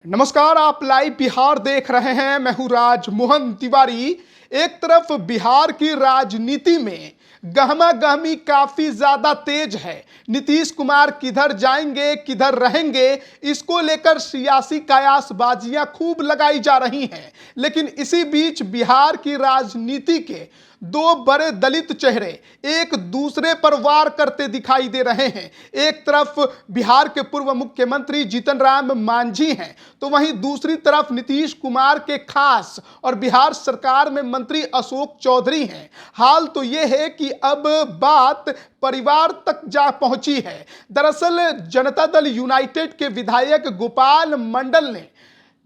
नमस्कार, आप लाइव बिहार देख रहे हैं। मैं हूं राज मोहन तिवारी। एक तरफ बिहार की राजनीति में गहमा गहमी काफी ज्यादा तेज है। नीतीश कुमार किधर जाएंगे, किधर रहेंगे, इसको लेकर सियासी कयासबाजियां खूब लगाई जा रही हैं। लेकिन इसी बीच बिहार की राजनीति के दो बड़े दलित चेहरे एक दूसरे पर वार करते दिखाई दे रहे हैं। एक तरफ बिहार के पूर्व मुख्यमंत्री जीतन राम मांझी हैं, तो वहीं दूसरी तरफ नीतीश कुमार के खास और बिहार सरकार में मंत्री अशोक चौधरी हैं। हाल तो यह है कि अब बात परिवार तक जा पहुंची है। दरअसल जनता दल यूनाइटेड के विधायक गोपाल मंडल ने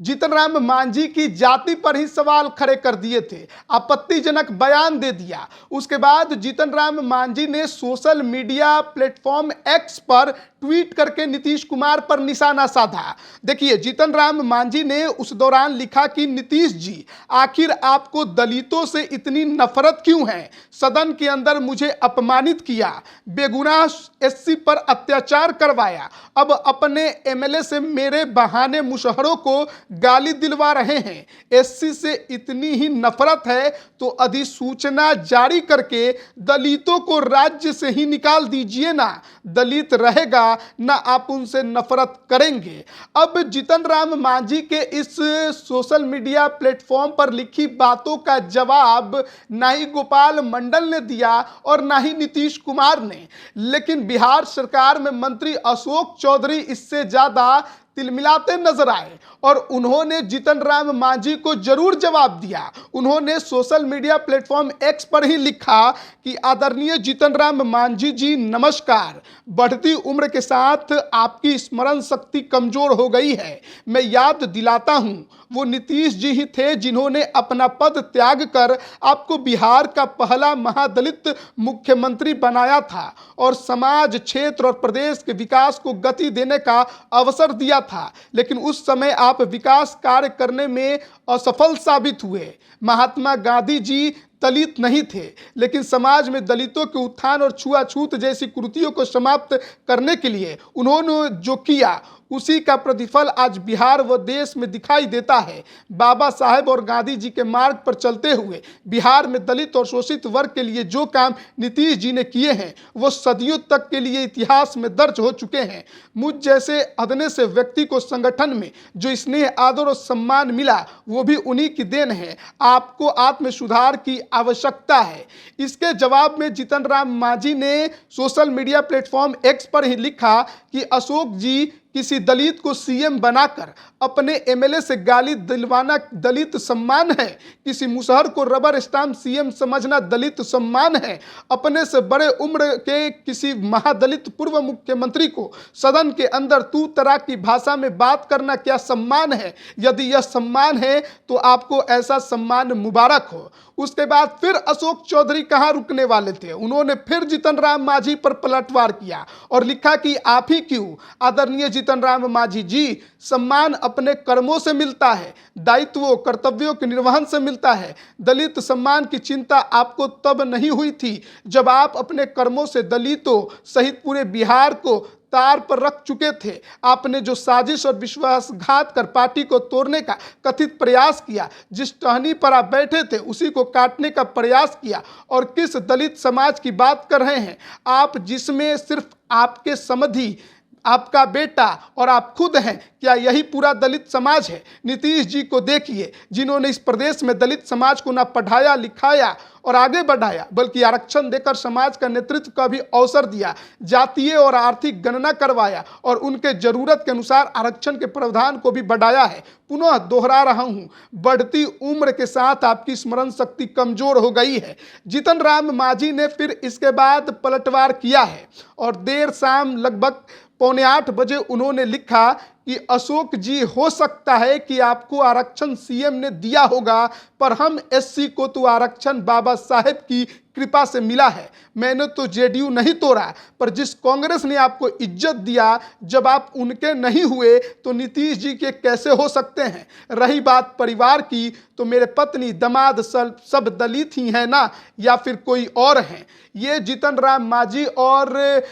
जीतन राम मांझी की जाति पर ही सवाल खड़े कर दिए थे, आपत्तिजनक बयान दे दिया। उसके बाद जीतन राम मांझी ने सोशल मीडिया प्लेटफॉर्म एक्स पर ट्वीट करके नीतीश कुमार पर निशाना साधा। देखिए, जीतन राम मांझी ने उस दौरान लिखा कि नीतीश जी, आखिर आपको दलितों से इतनी नफरत क्यों है? सदन के अंदर मुझे अपमानित किया, बेगुनाह एससी पर अत्याचार करवाया, अब अपने एमएलए से मेरे बहाने मुशहरों को गाली दिलवा रहे हैं। एससी से इतनी ही नफरत है तो अधिसूचना जारी करके दलितों को राज्य से ही निकाल दीजिए ना, दलित रहेगा ना आप उनसे नफरत करेंगे। अब जीतन राम मांझी के इस सोशल मीडिया प्लेटफॉर्म पर लिखी बातों का जवाब ना ही गोपाल मंडल ने दिया और ना ही नीतीश कुमार ने, लेकिन बिहार सरकार में मंत्री अशोक चौधरी इससे ज्यादा तिलमिलाते नजर आए और उन्होंने जीतन राम मांझी को जरूर जवाब दिया। उन्होंने सोशल मीडिया प्लेटफॉर्म एक्स पर ही लिखा कि आदरणीय जीतन राम मांझी जी नमस्कार, बढ़ती उम्र के साथ आपकी स्मरण शक्ति कमजोर हो गई है। मैं याद दिलाता हूं, वो नीतीश जी ही थे जिन्होंने अपना पद त्याग कर आपको बिहार का पहला महादलित मुख्यमंत्री बनाया था और समाज, क्षेत्र और प्रदेश के विकास को गति देने का अवसर दिया था। लेकिन उस समय आप विकास कार्य करने में असफल साबित हुए। महात्मा गांधी जी दलित नहीं थे, लेकिन समाज में दलितों के उत्थान और छुआछूत जैसी कुरीतियों को समाप्त करने के लिए उन्होंने जो किया, उसी का प्रतिफल आज बिहार व देश में दिखाई देता है। बाबा साहेब और गांधी जी के मार्ग पर चलते हुए बिहार में दलित और शोषित वर्ग के लिए जो काम नीतीश जी ने किए हैं, वो सदियों तक के लिए इतिहास में दर्ज हो चुके हैं। मुझ जैसे अदने से व्यक्ति को संगठन में जो स्नेह, आदर और सम्मान मिला, वो भी उन्हीं की देन है। आपको आत्म सुधार की आवश्यकता है। इसके जवाब में जीतन राम मांझी ने सोशल मीडिया प्लेटफॉर्म एक्स पर ही लिखा कि अशोक जी, किसी दलित को सीएम बनाकर अपने एमएलए से गाली दिलवाना दलित सम्मान है? किसी मुशहर को रबर स्टाम्प सीएम समझना दलित सम्मान है? अपने से बड़े उम्र के किसी महादलित पूर्व मुख्यमंत्री को सदन के अंदर तू तरा की भाषा में बात करना क्या सम्मान है? यदि यह सम्मान है तो आपको ऐसा सम्मान मुबारक हो। उसके बाद फिर अशोक चौधरी कहां रुकने वाले थे, उन्होंने फिर जीतन राम मांझी पर पलटवार किया और लिखा कि आप ही क्यों आदरणीय जीतन राम मांझी जी, सम्मान अपने कर्मों से मिलता है, दायित्वों कर्तव्यों के निर्वहन से मिलता है। दलित सम्मान की चिंता आपको तब नहीं हुई थी जब आप अपने कर्मों से दलितों सहित पूरे बिहार को तार पर रख चुके थे। आपने जो साजिश और विश्वासघात कर पार्टी को तोड़ने का कथित प्रयास किया, जिस टहनी पर आप बैठे थे उसी को काटने का प्रयास किया। और किस दलित समाज की बात कर रहे हैं आप, जिसमें सिर्फ आपके समधी, आपका बेटा और आप खुद हैं? क्या यही पूरा दलित समाज है? नीतीश जी को देखिए, जिन्होंने इस प्रदेश में दलित समाज को ना पढ़ाया लिखाया और आगे बढ़ाया, बल्कि आरक्षण देकर समाज का नेतृत्व का भी अवसर दिया, जातीय और आर्थिक गणना करवाया और उनके जरूरत के अनुसार आरक्षण के प्रावधान को भी बढ़ाया है। पुनः दोहरा रहा हूं, बढ़ती उम्र के साथ आपकी स्मरण शक्ति कमजोर हो गई है। जीतन राम मांझी ने फिर इसके बाद पलटवार किया है और देर शाम लगभग 7:45 बजे उन्होंने लिखा कि अशोक जी, हो सकता है कि आपको आरक्षण सीएम ने दिया होगा, पर हम एससी को तो आरक्षण बाबा साहेब की कृपा से मिला है। मैंने तो जेडीयू नहीं तोड़ा, पर जिस कांग्रेस ने आपको इज्जत दिया, जब आप उनके नहीं हुए तो नीतीश जी के कैसे हो सकते हैं? रही बात परिवार की, तो मेरे पत्नी, दामाद सब दलित ही हैं ना, या फिर कोई और हैं? ये जीतन राम मांझी और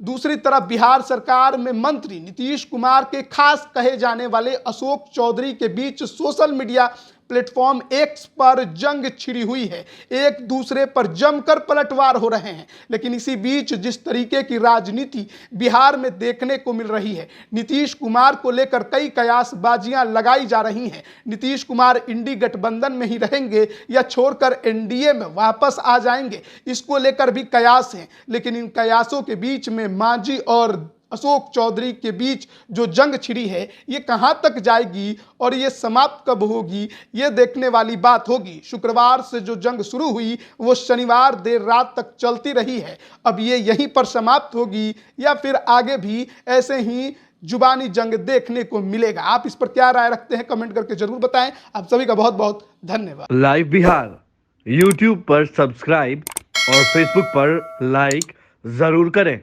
दूसरी तरफ बिहार सरकार में मंत्री नीतीश कुमार के खास कहे जाने वाले अशोक चौधरी के बीच सोशल मीडिया प्लेटफॉर्म एक्स पर जंग छिड़ी हुई है। एक दूसरे पर जमकर पलटवार हो रहे हैं। लेकिन इसी बीच जिस तरीके की राजनीति बिहार में देखने को मिल रही है, नीतीश कुमार को लेकर कई कयासबाजियां लगाई जा रही हैं। नीतीश कुमार इंडी गठबंधन में ही रहेंगे या छोड़कर एनडीए में वापस आ जाएंगे, इसको लेकर भी कयास हैं। लेकिन इन कयासों के बीच में मांझी और अशोक चौधरी के बीच जो जंग छिड़ी है, ये कहां तक जाएगी और ये समाप्त कब होगी, ये देखने वाली बात होगी। शुक्रवार से जो जंग शुरू हुई वो शनिवार देर रात तक चलती रही है। अब ये यहीं पर समाप्त होगी या फिर आगे भी ऐसे ही जुबानी जंग देखने को मिलेगा? आप इस पर क्या राय रखते हैं, कमेंट करके जरूर बताएं। आप सभी का बहुत बहुत धन्यवाद। लाइव बिहार यूट्यूब पर सब्सक्राइब और फेसबुक पर लाइक जरूर करें।